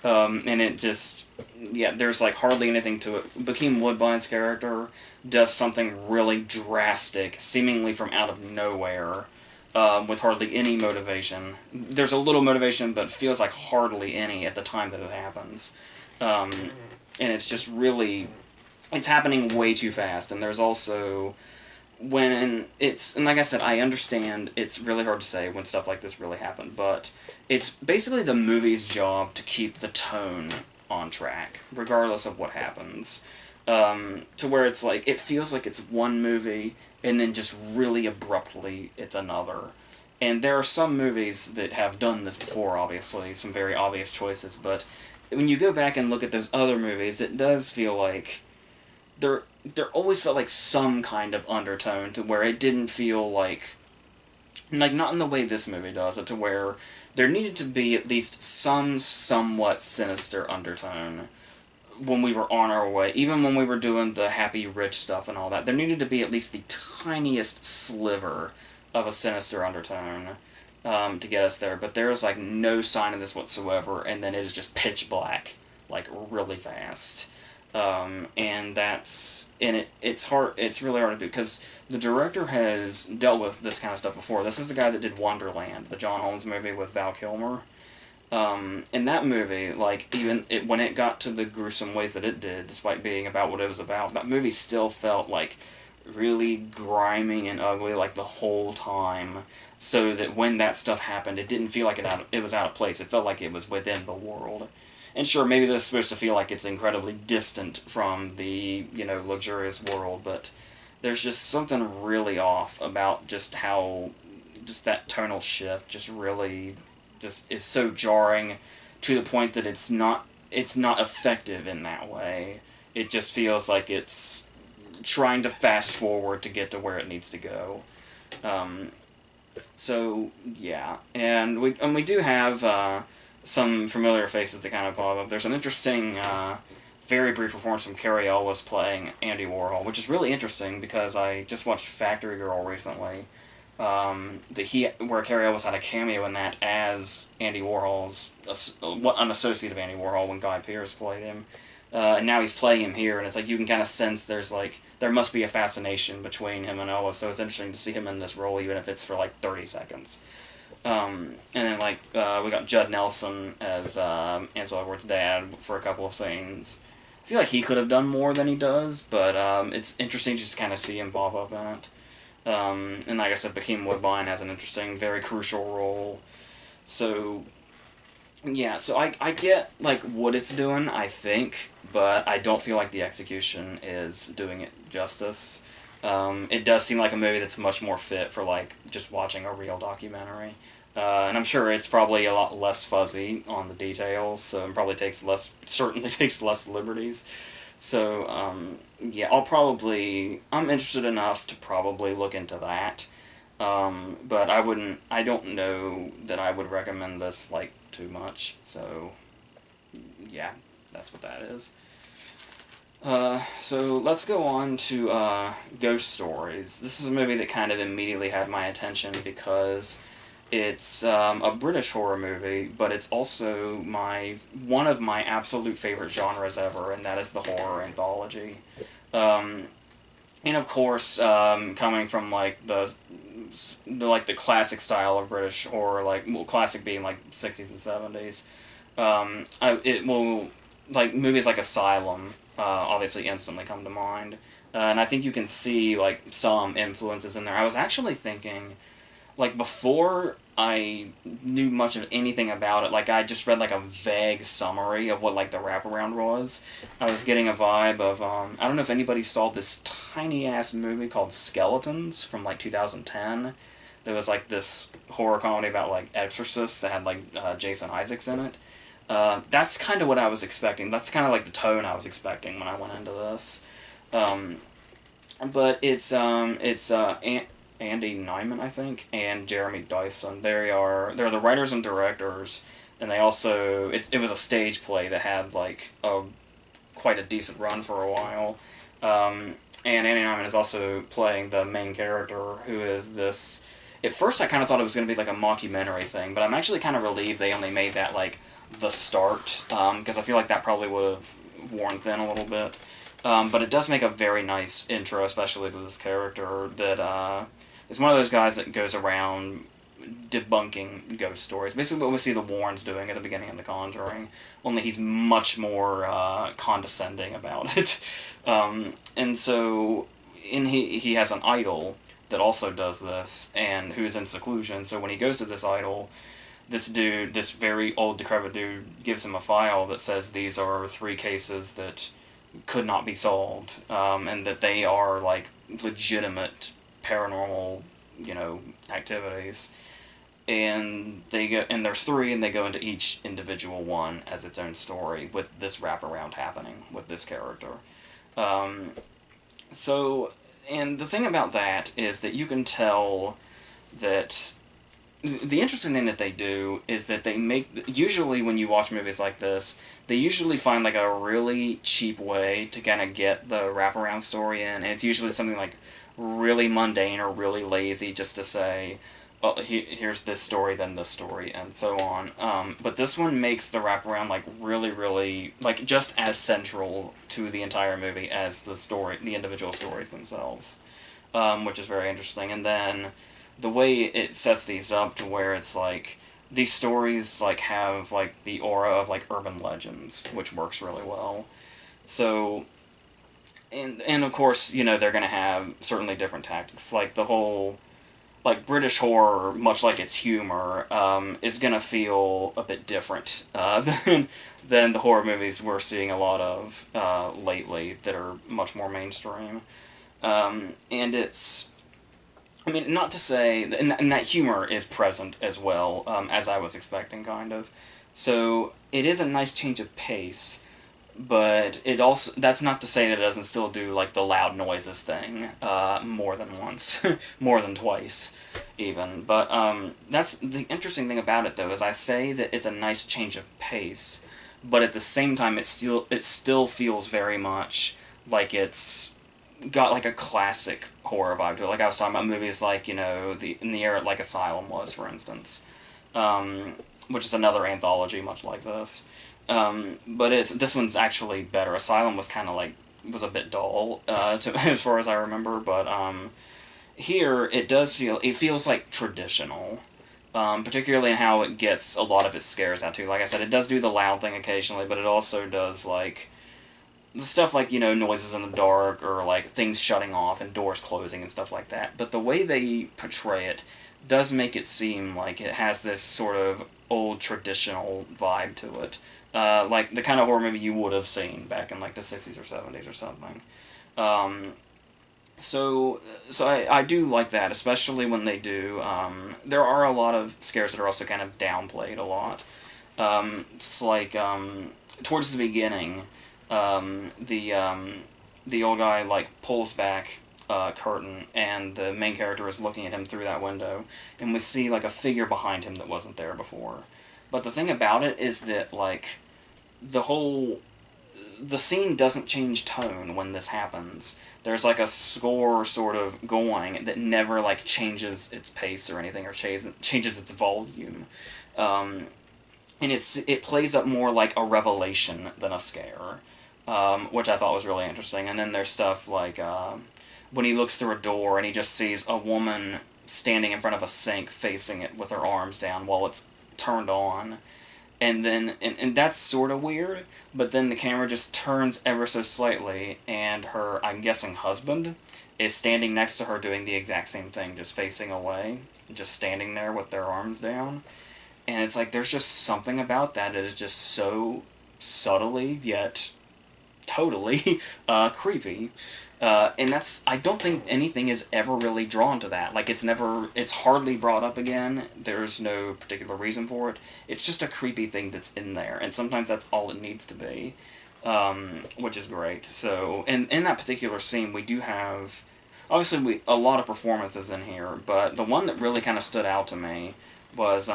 And it just... Yeah, there's like hardly anything to it. Bokeem Woodbine's character does something really drastic, seemingly from out of nowhere, with hardly any motivation. There's a little motivation, but feels like hardly any at the time that it happens. And it's just really... It's happening way too fast, and there's also... and like I said, I understand it's really hard to say when stuff like this really happened, but it's basically the movie's job to keep the tone on track, regardless of what happens. To where it's like, it feels like it's one movie, and then just really abruptly it's another. And there are some movies that have done this before, obviously, some very obvious choices, but when you go back and look at those other movies, it does feel like there always felt like some kind of undertone to where it didn't feel like not in the way this movie does it, to where there needed to be at least some somewhat sinister undertone when we were on our way, even when we were doing the happy rich stuff and all that. There needed to be at least the tiniest sliver of a sinister undertone to get us there, but there is like no sign of this whatsoever, and then it is just pitch black, like really fast. And it's hard, it's really hard to do, because the director has dealt with this kind of stuff before. This is the guy that did Wonderland, the John Holmes movie with Val Kilmer. In that movie, like, when it got to the gruesome ways that it did, despite being about what it was about, that movie still felt, like, really grimy and ugly, like, the whole time, so that when that stuff happened, it didn't feel like it was out of place. It felt like it was within the world. And sure, maybe this is supposed to feel like it's incredibly distant from the, luxurious world, but there's just something really off about just how, just that tonal shift just really just is so jarring, to the point that it's not it's not effective in that way. It just feels like it's trying to fast forward to get to where it needs to go. Um, so yeah, and we do have some familiar faces that kind of pop up. There's an interesting, very brief performance from Carrie Ellis playing Andy Warhol, which is really interesting because I just watched Factory Girl recently. Where Carrie Ellis had a cameo in that as Andy Warhol's an associate of Andy Warhol when Guy Pearce played him. And now he's playing him here, and it's like you can kind of sense there must be a fascination between him and Ellis, so it's interesting to see him in this role, even if it's for like 30 seconds. And then we got Judd Nelson as Ansel Elgort's dad for a couple of scenes. I feel like he could have done more than he does, but it's interesting to just kind of see him pop up in it. And like I said, Bokeem Woodbine has an interesting, very crucial role. So yeah, so I get like what it's doing, I think, but I don't feel like the execution is doing it justice. It does seem like a movie that's much more fit for like just watching a real documentary. And I'm sure it's probably a lot less fuzzy on the details, so it probably certainly takes less liberties. So, yeah, I'm interested enough to probably look into that. But I don't know that I would recommend this, like, too much. So, yeah, that's what that is. So let's go on to, Ghost Stories. This is a movie that kind of immediately had my attention because it's, a British horror movie, but it's also one of my absolute favorite genres ever, and that is the horror anthology. Um, and of course, coming from like the classic style of British horror, classic being like 60s and 70s, it will movies like Asylum obviously instantly come to mind, and I think you can see like some influences in there. I was actually thinking, like, before I knew much of anything about it, like, I just read, like, a vague summary of what, like, the wraparound was. I was getting a vibe of, I don't know if anybody saw this tiny-ass movie called Skeletons from, like, 2010. There was, like, this horror comedy about, like, exorcists that had, like, Jason Isaacs in it. That's kind of what I was expecting. That's kind of, like, the tone I was expecting when I went into this. But it's Andy Nyman, I think, and Jeremy Dyson. They're the writers and directors, and they also it was a stage play that had like quite a decent run for a while. And Andy Nyman is also playing the main character, who is this. At first, I kind of thought it was going to be like a mockumentary thing, but I'm actually kind of relieved they only made that like the start, because I feel like that probably would have worn thin a little bit. But it does make a very nice intro, especially to this character that is one of those guys that goes around debunking ghost stories. Basically what we see the Warrens doing at the beginning of The Conjuring, only he's much more condescending about it. And so he has an idol that also does this, and who's in seclusion. So when he goes to this idol, this very old, decrepit dude, gives him a file that says these are 3 cases that could not be solved, and that they are like legitimate paranormal, activities. And there's 3, and they go into each individual one as its own story, with this wraparound happening with this character. And the thing about that is that you can tell that the interesting thing that they do is that usually when you watch movies like this, they usually find like a really cheap way to kind of get the wraparound story in, and it's usually something like really mundane or really lazy, just to say, oh, here's this story, then this story, and so on. But this one makes the wraparound like really, really like just as central to the entire movie as the individual stories themselves, which is very interesting. And then the way it sets these up to where it's like these stories like have like the aura of like urban legends, which works really well. So, and of course, they're gonna have certainly different tactics. Like the whole, like British horror, much like its humor, is gonna feel a bit different than the horror movies we're seeing a lot of lately that are much more mainstream. And it's, I mean, not to say, and that humor is present as well, as I was expecting, kind of. So it is a nice change of pace, but it also, that's not to say that it doesn't still do like the loud noises thing more than once, more than twice, even. But that's the interesting thing about it, though, is I say that it's a nice change of pace, but at the same time, it still feels very much like it's got like a classic horror vibe to it. Like I was talking about movies like, the In the Air like Asylum was, for instance, which is another anthology much like this. But this one's actually better. Asylum was kind of like was a bit dull as far as I remember, but here it feels like traditional. Particularly in how it gets a lot of its scares out too. Like I said, it does do the loud thing occasionally, but it also does like the stuff like, noises in the dark or like things shutting off and doors closing and stuff like that. But the way they portray it does make it seem like it has this sort of old traditional vibe to it. Like the kind of horror movie you would have seen back in like the 60s or 70s or something. Um, so I do like that, especially when they do. There are a lot of scares that are also kind of downplayed a lot. It's like towards the beginning, the old guy like pulls back a curtain, and the main character is looking at him through that window, and we see like a figure behind him that wasn't there before. But the thing about it is that like the whole the scene doesn't change tone when this happens. There's like a score sort of going that never like changes its pace or anything, or changes its volume. Um, and it plays up more like a revelation than a scare, which I thought was really interesting. And then there's stuff like when he looks through a door and he just sees a woman standing in front of a sink facing it with her arms down while it's turned on. And that's sort of weird, but then the camera just turns ever so slightly, and her, I'm guessing, husband is standing next to her doing the exact same thing, just facing away, just standing there with their arms down. And it's like, there's just something about that is just so subtly, yet totally creepy. And I don't think anything is ever really drawn to that. Like, it's hardly brought up again. There's no particular reason for it. It's just a creepy thing that's in there, and sometimes that's all it needs to be, which is great. So, in that particular scene, we do have, obviously, a lot of performances in here, but the one that really kind of stood out to me was,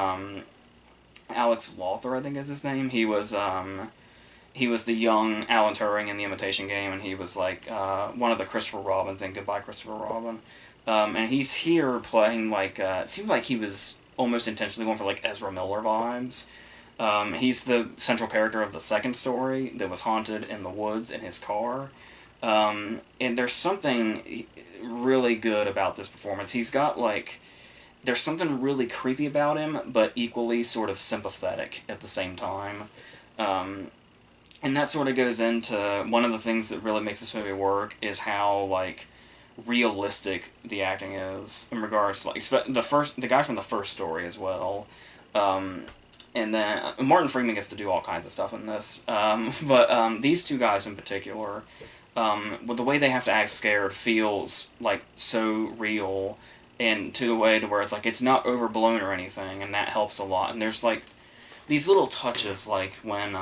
Alex Lawther, I think is his name. He was the young Alan Turing in The Imitation Game, and he was like one of the Christopher Robins in Goodbye, Christopher Robin. And he's here playing like, it seemed like he was almost intentionally going for like Ezra Miller vibes. He's the central character of the second story that was haunted in the woods in his car. And there's something really good about this performance. He's got like, there's something really creepy about him, but equally sort of sympathetic at the same time. And that sort of goes into one of the things that really makes this movie work is how like realistic the acting is in regards to like the guy from the first story as well, and then Martin Freeman gets to do all kinds of stuff in this, but these two guys in particular, with the way they have to act scared feels like so real, and to the way to where it's like it's not overblown or anything, and that helps a lot. And there's like these little touches, like when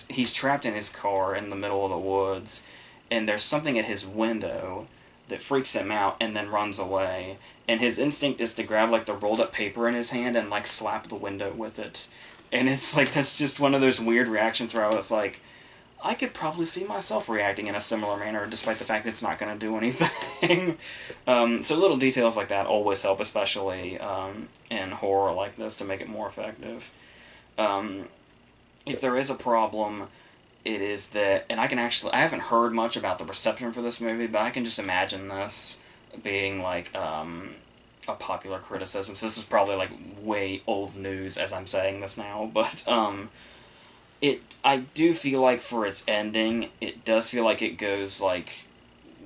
he's trapped in his car in the middle of the woods, and there's something at his window that freaks him out and then runs away, and his instinct is to grab like the rolled up paper in his hand and like slap the window with it. And it's like, that's just one of those weird reactions where I was like, I could probably see myself reacting in a similar manner, despite the fact that it's not going to do anything. So little details like that always help, especially in horror like this, to make it more effective. If there is a problem, it is that, and I haven't heard much about the reception for this movie, but I can just imagine this being like a popular criticism. So this is probably like way old news as I'm saying this now, but I do feel like for its ending, it does feel like it goes like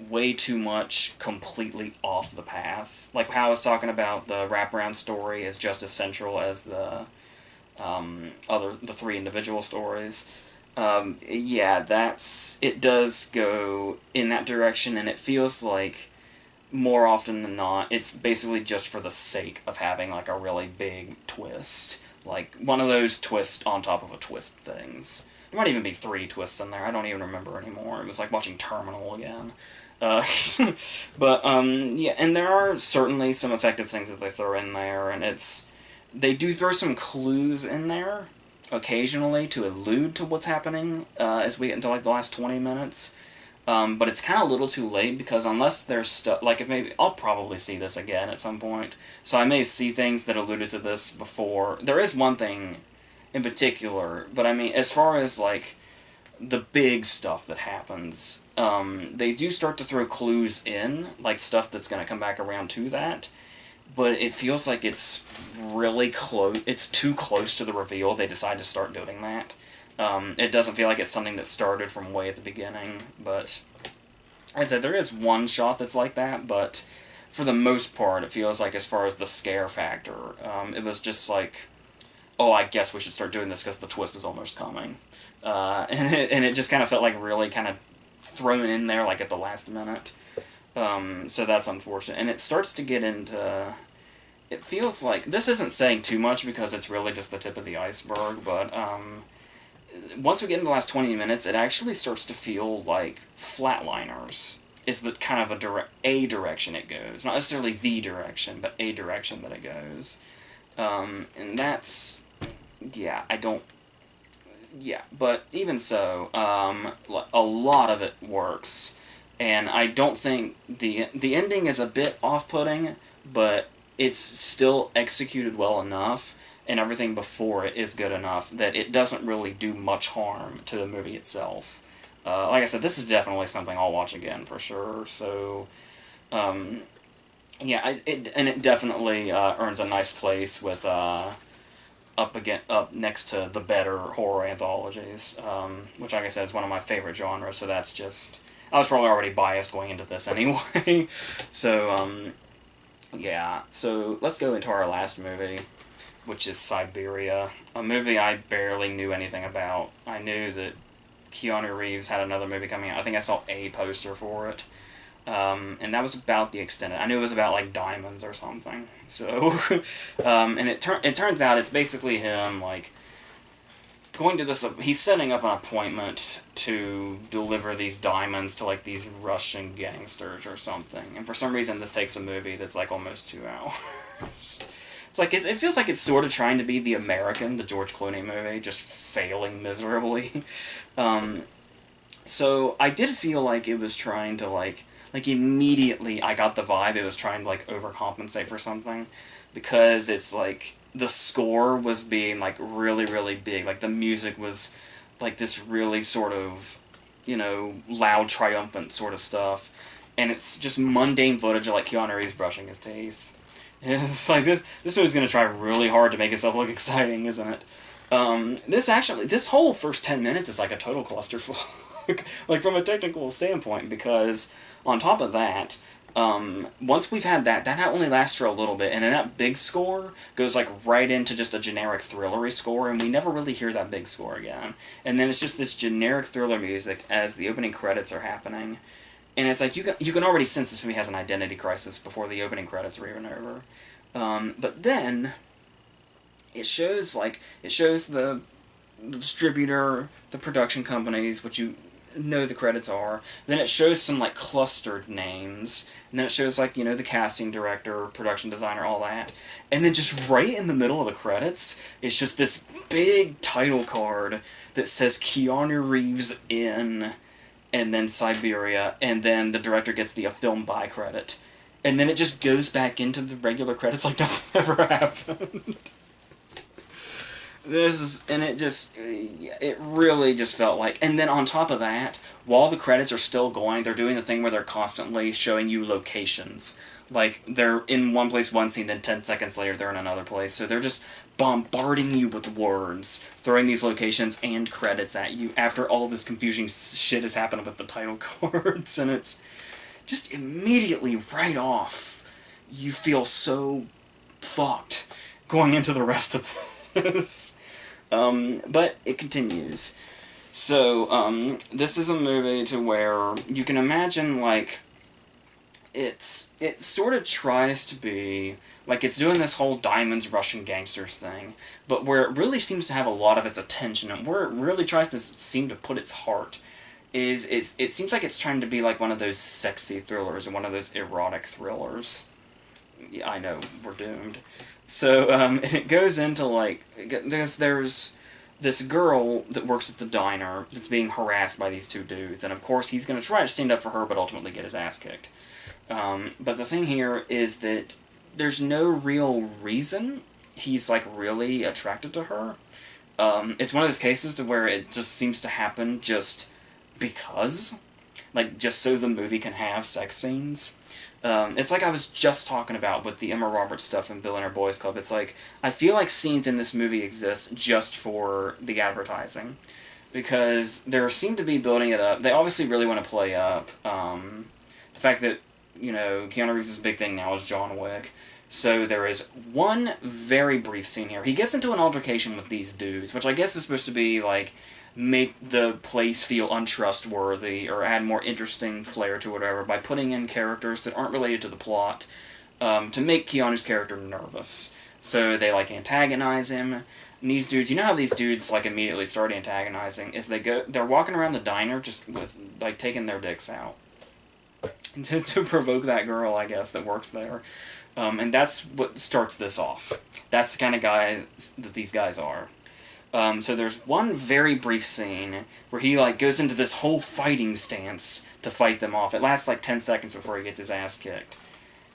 way too much completely off the path. Like how I was talking about the wraparound story is just as central as the three individual stories. Yeah, it does go in that direction, and it feels like more often than not, it's basically just for the sake of having like a really big twist. Like, one of those twist on top of a twist things. There might even be 3 twists in there. I don't even remember anymore. It was like watching Terminal again. Uh, yeah, and there are certainly some effective things that they throw in there, and they do throw some clues in there occasionally to allude to what's happening as we get into like the last 20 minutes. But it's kind of a little too late because unless there's stuff like if maybe I'll probably see this again at some point, so I may see things that alluded to this before. There is one thing in particular, but I mean as far as like the big stuff that happens, they do start to throw clues in, like stuff that's going to come back around to that, but it feels like it's really close. It's too close to the reveal. They decide to start doing that. It doesn't feel like it's something that started from way at the beginning, but like I said, there is one shot that's like that, but for the most part, it feels like as far as the scare factor, it was just like, oh, I guess we should start doing this because the twist is almost coming. And it just kind of felt like really kind of thrown in there like at the last minute. So that's unfortunate. And it starts to get into... It feels like... This isn't saying too much because it's really just the tip of the iceberg, but once we get into the last 20 minutes, it actually starts to feel like Flatliners is the kind of a direction it goes. Not necessarily the direction, but a direction that it goes. And that's... Yeah, I don't... Yeah, but even so, a lot of it works, and I don't think the ending is a bit off-putting, but it's still executed well enough, and everything before it is good enough that it doesn't really do much harm to the movie itself. Like I said, this is definitely something I'll watch again for sure. So, yeah, it definitely earns a nice place with up next to the better horror anthologies, which, like I said, is one of my favorite genres. So that's just... I was probably already biased going into this anyway. So, yeah. So let's go into our last movie, which is Siberia, a movie I barely knew anything about. I knew that Keanu Reeves had another movie coming out. I think I saw a poster for it. And that was about the extent of it. I knew it was about, like, diamonds or something. So, and it turns out it's basically him, like, going to this... He's setting up an appointment to deliver these diamonds to, like, these Russian gangsters or something. And for some reason, this takes a movie that's, like, almost 2 hours. It's like, it feels like it's sort of trying to be The American, the George Clooney movie, just failing miserably. So, I did feel like it was trying to, like, immediately I got the vibe it was trying to, like, overcompensate for something. Because it's, like, the score was being, like, really, really big. Like, the music was, like, this really sort of, you know, loud, triumphant sort of stuff. And it's just mundane footage of, like, Keanu Reeves brushing his teeth. And it's like, this movie's gonna try really hard to make itself look exciting, isn't it? This whole first 10 minutes is, like, a total clusterfuck. Like, from a technical standpoint, because on top of that, once we've had that only lasts for a little bit, and then that big score goes, like, right into just a generic thrillery score, and we never really hear that big score again. And then it's just this generic thriller music as the opening credits are happening. And it's like, you can already sense this movie has an identity crisis before the opening credits are even over. But then, it shows the distributor, the production companies, which you know the credits are. Then it shows some, like, clustered names. And then it shows, like, you know, the casting director, production designer, all that. And then just right in the middle of the credits, it's just this big title card that says Keanu Reeves in, and then Siberia, and then the director gets the film by credit. And then it just goes back into the regular credits like nothing ever happened. It really just felt like... And then on top of that, while the credits are still going, they're doing the thing where they're constantly showing you locations. Like, they're in one place one scene, then 10 seconds later they're in another place. So they're just bombarding you with words, throwing these locations and credits at you after all this confusing shit has happened with the title cards. And it's just immediately right off, you feel so fucked going into the rest of this. But it continues. So, this is a movie to where you can imagine, like, it sort of tries to be, like, it's doing this whole diamonds Russian gangsters thing, but where it really seems to have a lot of its attention, and where it really tries to seem to put its heart, is it seems like it's trying to be like one of those sexy thrillers, or one of those erotic thrillers. Yeah, I know, we're doomed. So, and it goes into, like, there's this girl that works at the diner that's being harassed by these two dudes, and of course he's going to try to stand up for her, but ultimately get his ass kicked. But the thing here is that there's no real reason he's, like, really attracted to her. It's one of those cases to where it just seems to happen just because. Like, just so the movie can have sex scenes. It's like I was just talking about with the Emma Roberts stuff in Billionaire Boys Club. It's like, I feel like scenes in this movie exist just for the advertising. Because they seem to be building it up. They obviously really want to play up the fact that, you know, Keanu Reeves' big thing now is John Wick. So there is one very brief scene here. He gets into an altercation with these dudes, which I guess is supposed to be, like, make the place feel untrustworthy or add more interesting flair to whatever by putting in characters that aren't related to the plot to make Keanu's character nervous. So they, like, antagonize him. And these dudes, you know how these dudes, like, immediately start antagonizing? Is they're walking around the diner just with, like, taking their dicks out. To provoke that girl, I guess, that works there. And that's what starts this off. That's the kind of guys that these guys are. So there's one very brief scene where he, like, goes into this whole fighting stance to fight them off. It lasts, like, 10 seconds before he gets his ass kicked.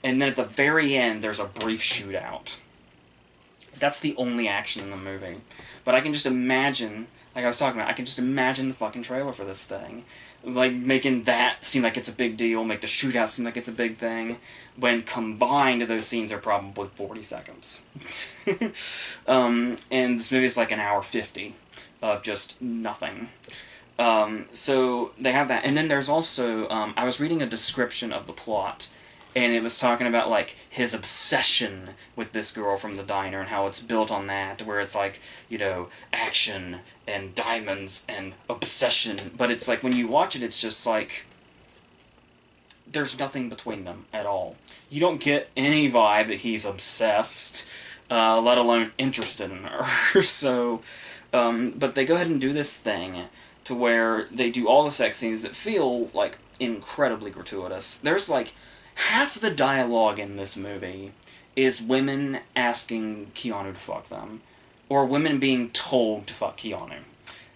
And then at the very end, there's a brief shootout. That's the only action in the movie. But I can just imagine, like I was talking about, I can just imagine the fucking trailer for this thing. Like, making that seem like it's a big deal, make the shootout seem like it's a big thing, when combined, those scenes are probably 40 seconds. And this movie is like an hour 50 of just nothing. So they have that. And then there's also, I was reading a description of the plot, and it was talking about, like, his obsession with this girl from the diner and how it's built on that, where it's like, you know, action and diamonds and obsession. But it's like, when you watch it, it's just like, there's nothing between them at all. You don't get any vibe that he's obsessed, let alone interested in her. So, but they go ahead and do this thing to where they do all the sex scenes that feel, like, incredibly gratuitous. There's, like, half the dialogue in this movie is women asking Keanu to fuck them, or women being told to fuck Keanu.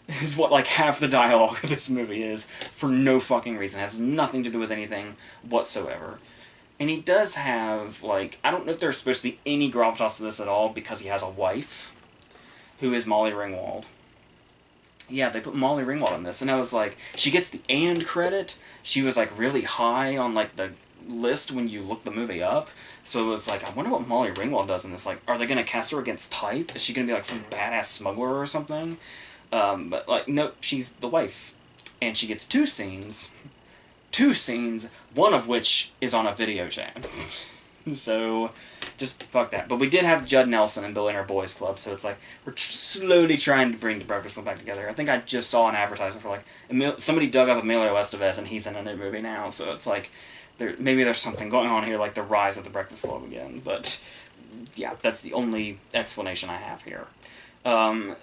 Is what, like, half the dialogue of this movie is, for no fucking reason. It has nothing to do with anything whatsoever. And he does have, like, I don't know if there's supposed to be any gravitas to this at all, because he has a wife, who is Molly Ringwald. Yeah, they put Molly Ringwald in this, and I was like, she gets the and credit. She was, like, really high on, like, the list when you look the movie up. So it was like, I wonder what Molly Ringwald does in this. Like, are they going to cast her against type? Is she going to be, like, some badass smuggler or something? But, like, nope, she's the wife. And she gets two scenes, one of which is on a video chat. So, just fuck that. But we did have Judd Nelson in Billionaire Boys Club, so it's like, we're slowly trying to bring the Breakfast Club back together. I think I just saw an advertisement for, like, somebody dug up Emilio Estevez, and he's in a new movie now, so it's like, maybe there's something going on here, like the rise of the Breakfast Club again. But, yeah, that's the only explanation I have here.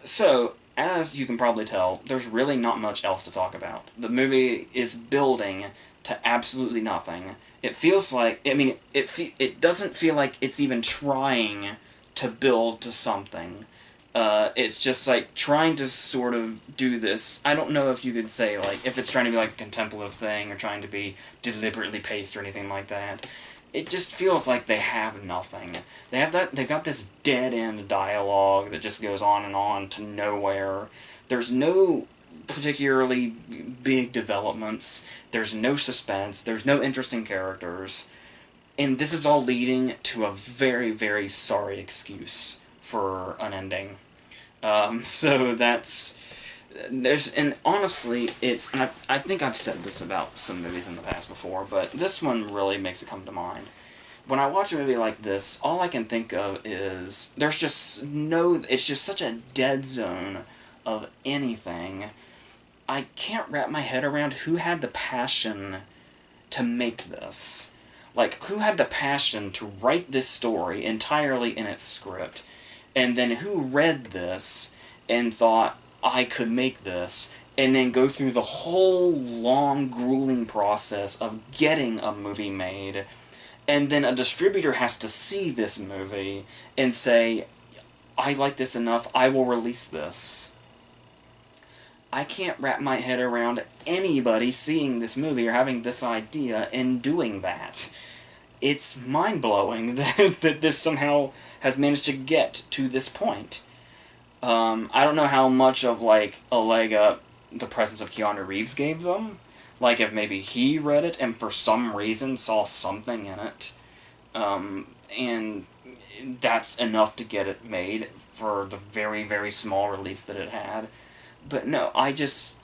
So, as you can probably tell, there's really not much else to talk about. The movie is building to absolutely nothing. It feels like, I mean, it doesn't feel like it's even trying to build to something. It's just, like, trying to sort of do this. I don't know if you could say, like, if it's trying to be, like, a contemplative thing, or trying to be deliberately paced or anything like that. It just feels like they have nothing. They've got this dead-end dialogue that just goes on to nowhere. There's no particularly big developments. There's no suspense. There's no interesting characters. And this is all leading to a very, very sorry excuse for an ending. So that's... and honestly, and I think I've said this about some movies in the past before, but this one really makes it come to mind. When I watch a movie like this, all I can think of is, there's just it's just such a dead zone of anything. I can't wrap my head around who had the passion to make this. Like, who had the passion to write this story entirely in its script? And then who read this and thought, I could make this, and then go through the whole long, grueling process of getting a movie made, and then a distributor has to see this movie and say, I like this enough, I will release this. I can't wrap my head around anybody seeing this movie or having this idea and doing that. It's mind-blowing that this somehow has managed to get to this point. I don't know how much of, like, a leg up the presence of Keanu Reeves gave them. Like, if maybe he read it and for some reason saw something in it. And that's enough to get it made for the very, very small release that it had. But no, I just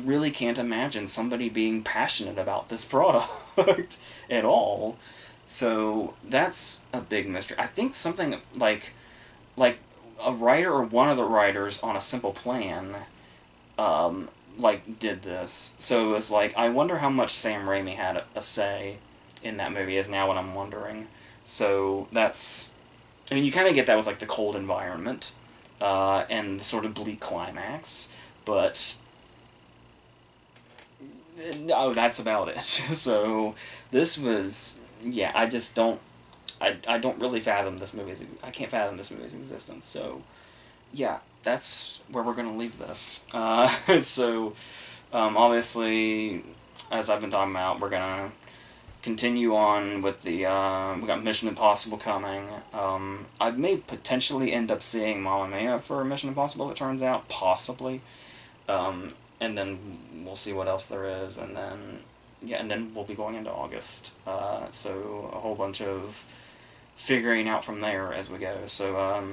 really can't imagine somebody being passionate about this product at all. So that's a big mystery. I think something like a writer or one of the writers on A Simple Plan like did this. So it was like, I wonder how much Sam Raimi had a say in that movie is now what I'm wondering. So that's, I mean, you kind of get that with like the cold environment and the sort of bleak climax, but no, that's about it. So this was, yeah, I just don't, I don't really fathom this movie's, I can't fathom this movie's existence. So yeah, that's where we're gonna leave this. So obviously, as I've been talking about, we're gonna continue on with the, we got Mission Impossible coming. I may potentially end up seeing Mamma Mia for Mission Impossible, it turns out, possibly. And then we'll see what else there is, and then, yeah, and then we'll be going into August. So a whole bunch of figuring out from there as we go. So,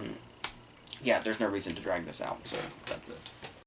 yeah, there's no reason to drag this out, so that's it.